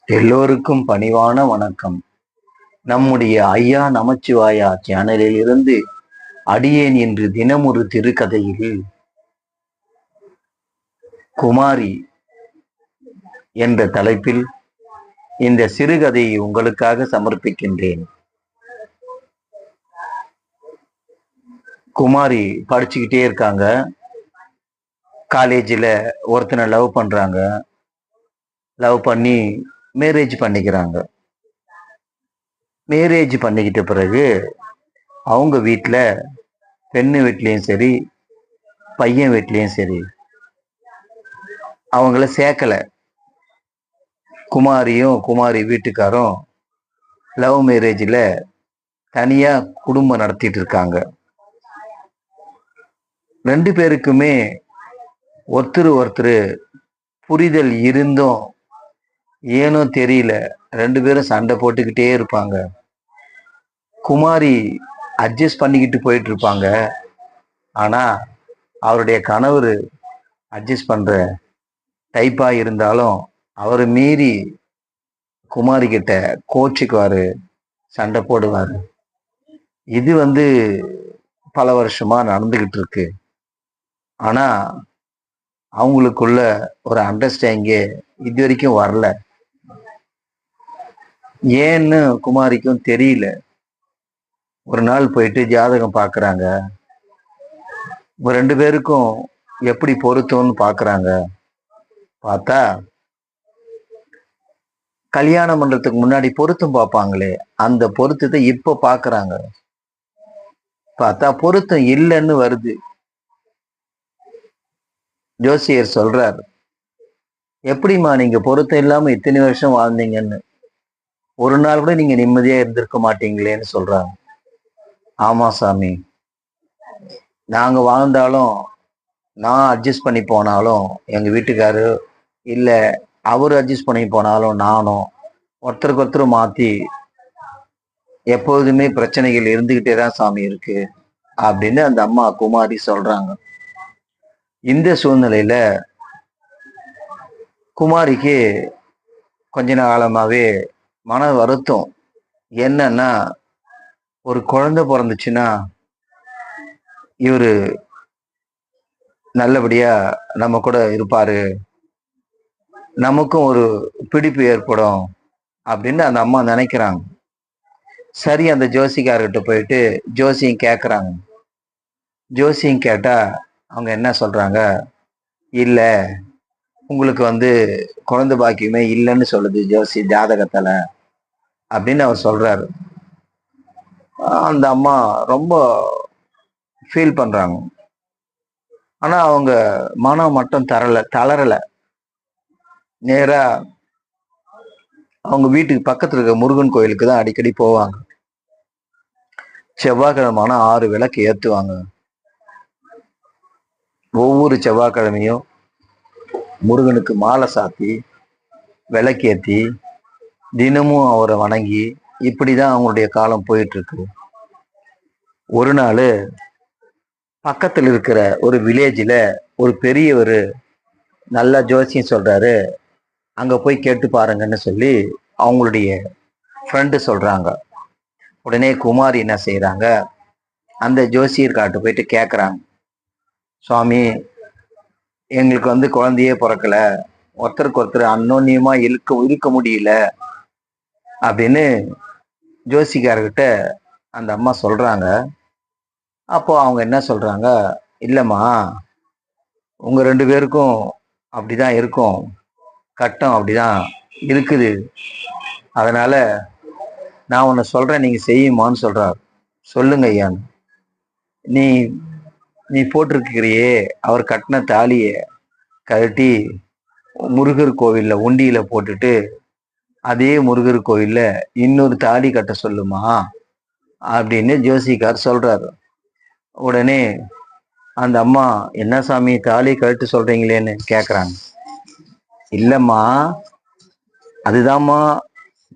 எல்லோருக்கும் பணிவான வணக்கம். நம்முடைய ஐயா நமச்சிவாயா சேனலில் இருந்து அடியேன் என்று தினமொரு திருக்கதையில் குமாரி என்ற தலைப்பில் இந்த சிறுகதையை உங்களுக்காக சமர்ப்பிக்கின்றேன். குமாரி படிச்சுக்கிட்டே இருக்காங்க. காலேஜில் ஒருத்தனை லவ் பண்றாங்க. லவ் பண்ணி மேரேஜ் பண்ணிக்கிறாங்க. மேரேஜ் பண்ணிக்கிட்ட பிறகு அவங்க வீட்டில் பெண்ணு வீட்லேயும் சரி பையன் வீட்லேயும் சரி அவங்கள சேர்க்கலை. குமாரி வீட்டுக்காரும் லவ் மேரேஜில் தனியாக குடும்பம் நடத்திட்டு இருக்காங்க. ரெண்டு பேருக்குமே ஒருத்தர் புரிதல் இருந்தும் ஏனோ தெரியல ரெண்டு பேரும் சண்டை போட்டுக்கிட்டே இருப்பாங்க. குமாரி அட்ஜஸ்ட் பண்ணிக்கிட்டு போயிட்டு இருப்பாங்க. ஆனா அவருடைய கணவர் அட்ஜஸ்ட் பண்ற டைப்பா இருந்தாலும் அவர் மீறி குமாரி கிட்ட கோச்சிக்குவாரு, சண்டை போடுவாரு. இது பல வருஷமா நடந்துகிட்டு இருக்கு. ஆனா அவங்களுக்குள்ள ஒரு அண்டர்ஸ்டாண்டிங்கே இது வரைக்கும் வரல. ஏன்னு குமாரிக்கும் தெரியல. ஒரு நாள் போயிட்டு ஜாதகம் பார்க்குறாங்க. ரெண்டு பேருக்கும் எப்படி பொருத்தம்னு பார்க்குறாங்க. பார்த்தா கல்யாணம் பண்றதுக்கு முன்னாடி பொருத்தம் பார்ப்பாங்களே, அந்த பொருத்தத்தை இப்ப பார்க்குறாங்க. பார்த்தா பொருத்தம் இல்லைன்னு வருது. ஜோசியர் சொல்றார், எப்படிம்மா நீங்க பொருத்தம் இல்லாம இத்தனை வருஷம் வாழ்ந்தீங்கன்னு, ஒரு நாள் கூட நீங்க நிம்மதியா இருந்திருக்க மாட்டீங்களேன்னு சொல்றாங்க. ஆமா சாமி, நாங்க வாழ்ந்தாலும் நான் அட்ஜஸ்ட் பண்ணி போனாலும் எங்க வீட்டுக்காரு இல்ல அவரு அட்ஜஸ்ட் பண்ணி போனாலும் நானும் ஒருத்தருக்கு ஒருத்தர் மாத்தி எப்போதுமே பிரச்சனைகள் இருந்துகிட்டே தான் சாமி இருக்கு அப்படின்னு அந்த அம்மா குமாரி சொல்றாங்க. இந்த சூழ்நிலையில குமாரிக்கு கொஞ்ச காலமாவே மன வருத்தம். என்னன்னா, ஒரு குழந்தை பிறந்துச்சுன்னா இவரு நல்லபடியா நம்ம கூட இருப்பாரு, நமக்கும் ஒரு பிடிப்பு ஏற்படும் அப்படின்னு அந்த அம்மா நினைக்கிறாங்க. சரி, அந்த ஜோசிக்காரர்கிட்ட போயிட்டு ஜோசியம் கேட்குறாங்க. ஜோசியம் கேட்டா அவங்க என்ன சொல்றாங்க, இல்ல உங்களுக்கு குழந்தை பாக்கியமே இல்லைன்னு சொல்லுது ஜோசி ஜாதகத்துல அப்படின்னு அவர் சொல்றாரு. அந்த அம்மா ரொம்ப ஃபீல் பண்றாங்க. ஆனா அவங்க மனம் மட்டும் தளரல. நேரா அவங்க வீட்டுக்கு பக்கத்துல இருக்க முருகன் கோயிலுக்கு தான் அடிக்கடி போவாங்க. செவ்வாய்க்கிழமை 6 விளக்கு ஏத்துவாங்க. ஒவ்வொரு செவ்வாய்க்கிழமையும் முருகனுக்கு மாலை சாத்தி விளக்கேத்தி தினமும் அவரை வணங்கி இப்படிதான் அவங்களுடைய காலம் போயிட்டு இருக்கு. ஒரு நாள் பக்கத்தில் இருக்கிற ஒரு வில்லேஜில் ஒரு பெரியவர் நல்ல ஜோசியம் சொல்றாரு, அங்க போய் கேட்டு பாருங்கன்னு சொல்லி அவங்களுடைய ஃப்ரெண்டு சொல்றாங்க. உடனே குமாரி என்ன செய்யறாங்க, அந்த ஜோசியர்காட்டு போயிட்டு கேட்குறாங்க, சுவாமி எங்களுக்கு குழந்தையே பிறக்கல, ஒருத்தருக்கு ஒருத்தர் அன்னோன்யமா இருக்க முடியல அப்படின்னு ஜோசிக்காரர்கிட்ட அந்த அம்மா சொல்றாங்க. அப்போ அவங்க என்ன சொல்றாங்க, இல்லைம்மா உங்க ரெண்டு பேருக்கும் அப்படிதான் இருக்கும், கட்டம் அப்படிதான் இருக்குது, அதனால நான் உன்னை சொல்றேன் நீங்க செய்யுமான்னு சொல்றாரு. சொல்லுங்க ஐயான்னு. நீ நீ போட்டிருக்கிறியே அவர் கட்டின தாலிய கழட்டி முருகர் கோவில்ல உண்டியில போட்டுட்டு அதே முருகர் கோவில்ல இன்னொரு தாலி கட்ட சொல்லுமா அப்படின்னு ஜோசிக்கார் சொல்றாரு. உடனே அந்த அம்மா, என்ன சாமி தாலி கழட்டு சொல்றீங்களேன்னு கேக்குறாங்க. இல்லம்மா, அதுதாம்மா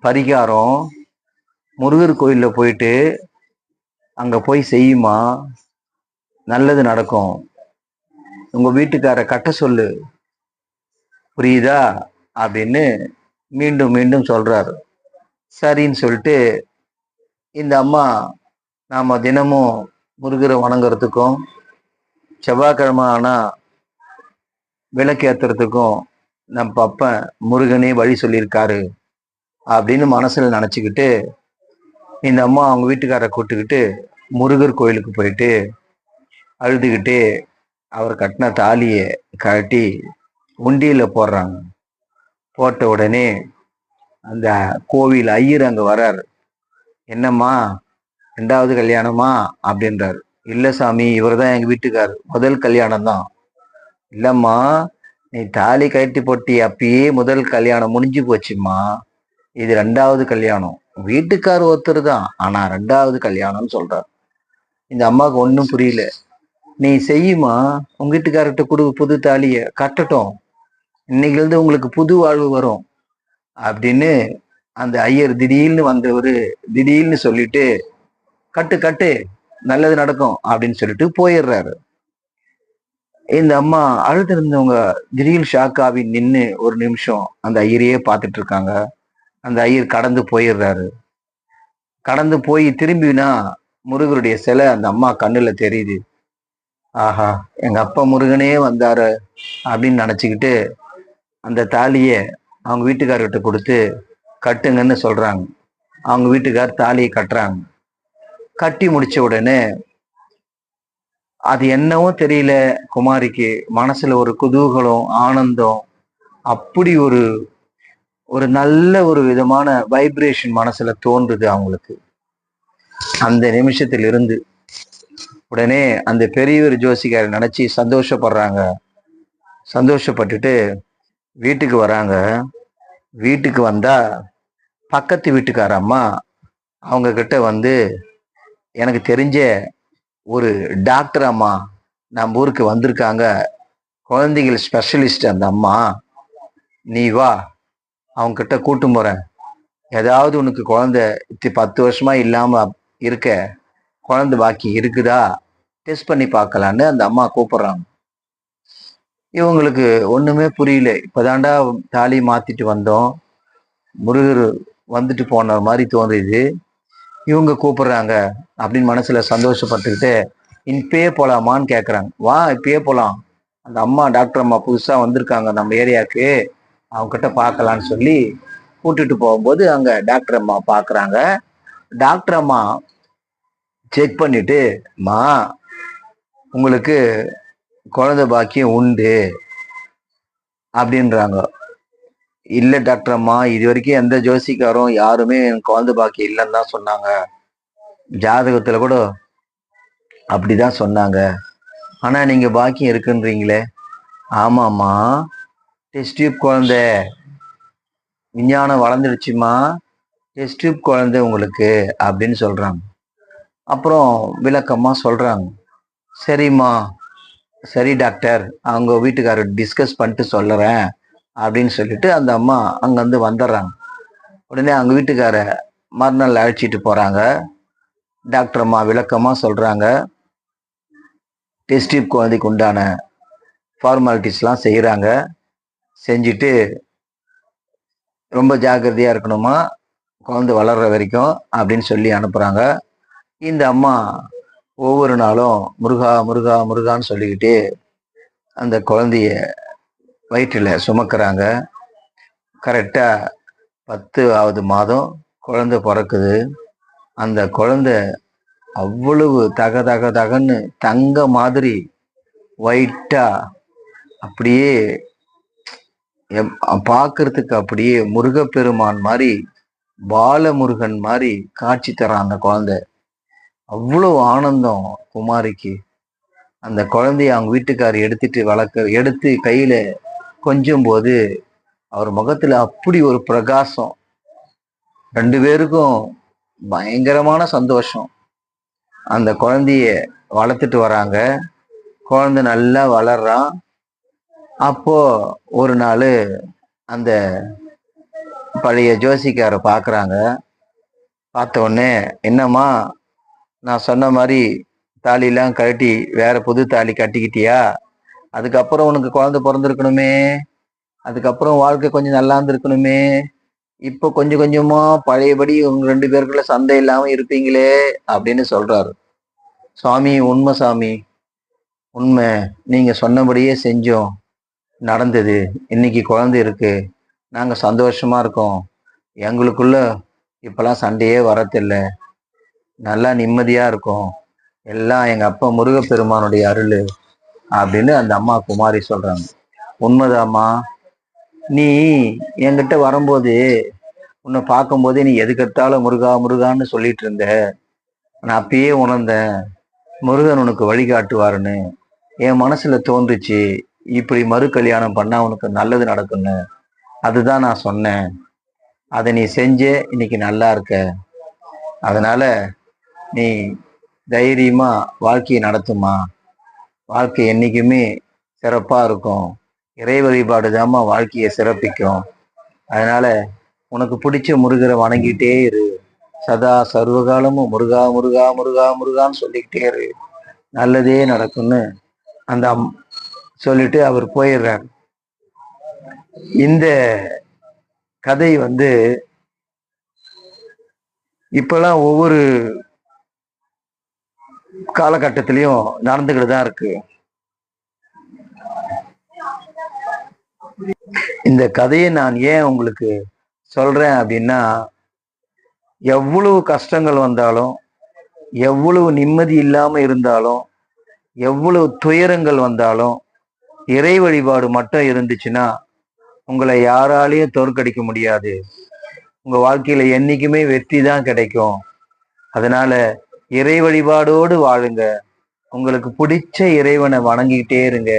பரிகாரம், முருகர் கோயில்ல போயிட்டு அங்க போய் செய்யுமா, நல்லது நடக்கும், உங்க வீட்டுக்கார கட்ட சொல்லு, புரியுதா அப்படின்னு மீண்டும் மீண்டும் சொல்றாரு. சரின்னு சொல்லிட்டு இந்த அம்மா, நாம தினமும் முருகரை வணங்குறதுக்கும் செவ்வாய்க்கிழமை ஆனா விளக்கு ஏத்துறதுக்கும் நம்ம அப்பன் முருகனே வழி சொல்லியிருக்காரு அப்படின்னு மனசுல நினைச்சுக்கிட்டு இந்த அம்மா அவங்க வீட்டுக்காரரை கூட்டுக்கிட்டு முருகர் கோயிலுக்கு போயிட்டு அழுதுகிட்டே அவர் கட்டின தாலியை கட்டி உண்டியில போடுறாங்க. போட்ட உடனே அந்த கோவில் ஐயர் அங்க வர்றாரு. என்னம்மா, 2வது கல்யாணமா அப்படின்றாரு. இல்ல சாமி, இவர் தான் எங்க வீட்டுக்காரர், முதல் கல்யாணம் தான். இல்லம்மா, நீ தாலி கட்டி போட்டி அப்பயே முதல் கல்யாணம் முடிஞ்சு போச்சுமா, இது 2வது கல்யாணம். வீட்டுக்கார் ஒருத்தர் தான், ஆனா 2வது கல்யாணம்னு சொல்றார். இந்த அம்மாவுக்கு ஒன்றும் புரியல. நீ செய்யுமா, உங்க வீட்டுக்காரர்கிட்ட கொடு, புது தாலிய கட்டட்டும், இன்னைக்கு இருந்து உங்களுக்கு புது வாழ்வு வரும் அப்படின்னு அந்த ஐயர் திடீர்னு வந்தவரு திடீர்னு சொல்லிட்டு கட்டு கட்டு, நல்லது நடக்கும் அப்படின்னு சொல்லிட்டு போயிடுறாரு. இந்த அம்மா அழுது இருந்தவங்க திடீர்னு ஷாக் ஆகி நின்று ஒரு நிமிஷம் அந்த ஐயரையே பார்த்துட்டு இருக்காங்க. அந்த ஐயர் கடந்து போயிடுறாரு. கடந்து போய் திரும்பினா முருகருடைய சிலை அந்த அம்மா கண்ணுல தெரியுது. ஆஹா, எங்க அப்பா முருகனே வந்தாரு அப்படின்னு நினைச்சுக்கிட்டு அந்த தாலிய அவங்க வீட்டுக்காரர்கிட்ட கொடுத்து கட்டுங்கன்னு சொல்றாங்க. அவங்க வீட்டுக்கார் தாலியை கட்டுறாங்க. கட்டி முடிச்ச உடனே அது என்னவோ தெரியல, குமாரிக்கு மனசுல ஒரு குதூகலம், ஆனந்தம், அப்படி ஒரு ஒரு நல்ல ஒரு விதமான வைப்ரேஷன் மனசுல தோன்றுது அவங்களுக்கு. அந்த நிமிஷத்திலிருந்து உடனே அந்த பெரியவர் ஜோசிக்காரை நினைச்சு சந்தோஷப்படுறாங்க. சந்தோஷப்பட்டுட்டு வீட்டுக்கு வராங்க. வீட்டுக்கு வந்தா பக்கத்து வீட்டுக்கார அம்மா அவங்க கிட்ட வந்து, எனக்கு தெரிஞ்ச ஒரு டாக்டர் அம்மா நம்ம ஊருக்கு வந்திருக்காங்க, குழந்தைகள் ஸ்பெஷலிஸ்ட் அந்த அம்மா, நீ வா, அவங்க கிட்ட கூட்டும் போறேன், ஏதாவது உனக்கு குழந்தை 10 வருஷமா இல்லாம இருக்க, குழந்தை பாக்கி இருக்குதா டெஸ்ட் பண்ணி பார்க்கலான்னு அந்த அம்மா கூப்பிடுறாங்க. இவங்களுக்கு ஒண்ணுமே புரியல. இப்பதாண்டா தாலி மாத்திட்டு வந்தோம், முருகர் வந்துட்டு போன மாதிரி தோன்றுது, இவங்க கூப்பிடுறாங்க அப்படின்னு மனசுல சந்தோஷப்பட்டுக்கிட்டு இப்பயே போலாமான்னு கேட்குறாங்க. வா, இப்பயே போலாம், அந்த அம்மா டாக்டர் அம்மா புதுசா வந்திருக்காங்க நம்ம ஏரியாவுக்கு, அவங்க கிட்ட பார்க்கலான்னு சொல்லி கூட்டிட்டு போகும்போது அங்க டாக்டர் அம்மா பாக்குறாங்க. டாக்டர் அம்மா செக் பண்ணிட்டு, மா, உங்களுக்கு குழந்தை பாக்கியம் உண்டு அப்படின்றாங்க. இல்ல டாக்டர் அம்மா, இது வரைக்கும் எந்த ஜோசிக்காரும் யாருமே எனக்கு குழந்தை பாக்கியம் இல்லைன்னு தான் சொன்னாங்க, ஜாதகத்துல கூட அப்படிதான் சொன்னாங்க, ஆனா நீங்க பாக்கியம் இருக்குன்றீங்களே. ஆமாம்மா, டெஸ்ட் டியூப் குழந்தை, விஞ்ஞானம் வளர்ந்துடுச்சுமா, டெஸ்ட் டியூப் குழந்தை உங்களுக்கு அப்படின்னு சொல்றாங்க. அப்புறம் விளக்கமா சொல்றாங்க. சரிம்மா, சரி டாக்டர், அவங்க வீட்டுக்காரர் டிஸ்கஸ் பண்ணிட்டு சொல்லுறேன் அப்படின்னு சொல்லிட்டு அந்த அம்மா அங்கேருந்து வந்துடுறாங்க. உடனே அவங்க வீட்டுக்கார மறுநாள் அழைச்சிட்டு போறாங்க. டாக்டர் அம்மா விளக்கமா சொல்றாங்க. டெஸ்ட் டியூப் குழந்தைக்கு உண்டான ஃபார்மாலிட்டிஸ்லாம் செய்கிறாங்க. செஞ்சுட்டு ரொம்ப ஜாக்கிரதையா இருக்கணுமா குழந்தை வளர்ற வரைக்கும் அப்படின்னு சொல்லி அனுப்புறாங்க. இந்த அம்மா ஒவ்வொரு நாளும் முருகா முருகா முருகான்னு சொல்லிக்கிட்டு அந்த குழந்தைய வயிற்றில் சுமக்கிறாங்க. கரெக்டா 10வது மாதம் குழந்தை பிறக்குது. அந்த குழந்தை அவ்வளவு தக தக தகன்னு தங்க மாதிரி ஒயிட்டா, அப்படியே பார்க்கறதுக்கு அப்படியே முருகப்பெருமான் மாதிரி, பாலமுருகன் மாதிரி காட்சி தரான் அந்த குழந்தை. அவ்வளவு ஆனந்தம் குமாரிக்கு. அந்த குழந்தைய அவங்க வீட்டுக்காரர் எடுத்து கையில கொஞ்சம் போது அவர் முகத்துல அப்படி ஒரு பிரகாசம். 2 பேருக்கும் பயங்கரமான சந்தோஷம். அந்த குழந்தைய வளர்த்துட்டு வராங்க. குழந்தை நல்லா வளர்றான். அப்போ ஒரு நாள் அந்த பழைய ஜோசிக்காரை பார்க்குறாங்க. பார்த்த உடனே, என்னம்மா, நான் சொன்ன மாதிரி தாலிலாம் கழட்டி வேற புது தாலி கட்டிக்கிட்டியா, அதுக்கப்புறம் உனக்கு குழந்தை பிறந்திருக்கணுமே, அதுக்கப்புறம் வாழ்க்கை கொஞ்சம் நல்லா இருந்திருக்கணுமே, இப்ப கொஞ்சம் கொஞ்சமா பழையபடி உங்க 2 பேருக்குள்ள சண்டை இல்லாம இருப்பீங்களே அப்படின்னு சொல்றாரு. சுவாமி உண்மை சாமி, உண்மை. நீங்க சொன்னபடியே செஞ்சோம். நடந்தது. இன்னைக்கு குழந்தை இருக்கு. நாங்க சந்தோஷமா இருக்கோம். எங்களுக்குள்ள இப்பலாம் சண்டையே வரதில்ல. நல்லா நிம்மதியா இருக்கோம். எல்லாம் எங்க அப்பா முருகப்பெருமானுடைய அருளு அப்படின்னு அந்த அம்மா குமாரி சொல்றாங்க. உண்மைதாம்மா. நீ என்கிட்ட வரும்போது உன்னை பார்க்கும்போதே நீ எதுக்கெடுத்தாலும் முருகா முருகான்னு சொல்லிட்டு இருந்த. நான் அப்பயே உணர்ந்தேன் முருகன் உனக்கு வழிகாட்டுவாருன்னு. என் மனசுல தோன்றுச்சு இப்படி மறு கல்யாணம் பண்ணா உனக்கு நல்லது நடக்குன்னு. அதுதான் நான் சொன்னேன். அதை நீ செஞ்சே இன்னைக்கு நல்லா இருக்க. அதனால நீ தைரியமா வாழ்க்கையை நடத்துமா. வாழ்க்கை என்னைக்குமே சிறப்பா இருக்கும். இறை வழிபாடு தாம்மா வாழ்க்கையை சிறப்பிக்கும். அதனால உனக்கு பிடிச்ச முருகரை வணங்கிட்டே இரு. சதா சர்வகாலமும் முருகா முருகா முருகா முருகான்னு சொல்லிக்கிட்டே இரு. நல்லதே நடக்கும்னு அந்த சொல்லிட்டு அவர் போயிடுறார். இந்த கதை இப்பெல்லாம் ஒவ்வொரு காலகட்டத்திலையும் நடந்துகிட்டு தான் இருக்கு. இந்த கதையை நான் ஏன் உங்களுக்கு சொல்றேன் அப்படின்னா, எவ்வளவு கஷ்டங்கள் வந்தாலும், எவ்வளவு நிம்மதி இல்லாம இருந்தாலும், எவ்வளவு துயரங்கள் வந்தாலும், இறை வழிபாடு மட்டும் இருந்துச்சுன்னா உங்களை யாராலையும் தோற்கடிக்க முடியாது. உங்க வாழ்க்கையில என்னைக்குமே வெற்றி தான் கிடைக்கும். அதனால இறை வழிபாடோடு வாழுங்க. உங்களுக்கு பிடிச்ச இறைவனை வணங்கிக்கிட்டே இருங்க.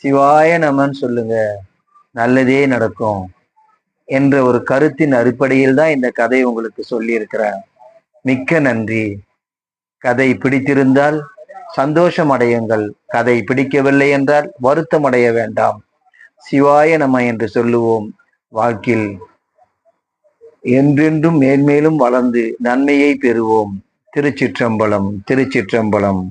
சிவாய நமன்னு சொல்லுங்க. நல்லதே நடக்கும் என்ற ஒரு கருத்தின் அடிப்படையில் தான் இந்த கதை உங்களுக்கு சொல்லி இருக்கிறேன். மிக்க நன்றி. கதை பிடித்திருந்தால் சந்தோஷம் அடையுங்கள். கதை பிடிக்கவில்லை என்றால் வருத்தம் அடைய வேண்டாம். சிவாய நம என்று சொல்லுவோம். வாழ்க்கையில் என்றென்றும் மேன்மேலும் வளர்ந்து நன்மையை பெறுவோம். திருச்சிற்றம்பலம், திருச்சிற்றம்பலம்.